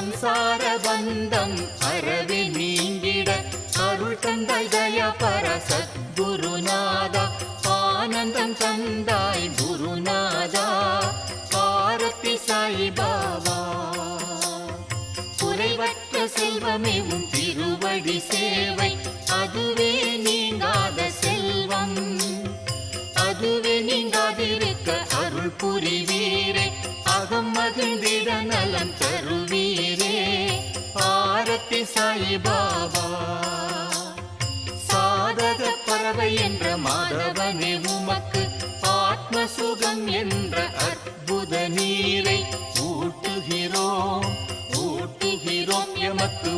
சம்சார பந்தம் அறவே நீங்கிட அருள் தந்தாய் தயாபர சத்குருநாதா ஆனந்தம் தந்தாய் குருநாதா ஆரத்தி சாயிபாபா குறைவற்ற செல்வமே உன் திருவடி சேவை அதுவே நீங்காத செல்வம் அதுவே நீங்காதிருக்க அருள் புரிவீரே அகம் மகிழ்ந்திட நலம் தருவீரே ஆரத்தி சாயிபாபா சாதக பறவை என்ற மாதவனே உமக்கு ஆத்ம சுகம் என்ற அற்புத நீரை ஊட்டுகிறோம் எமக்கு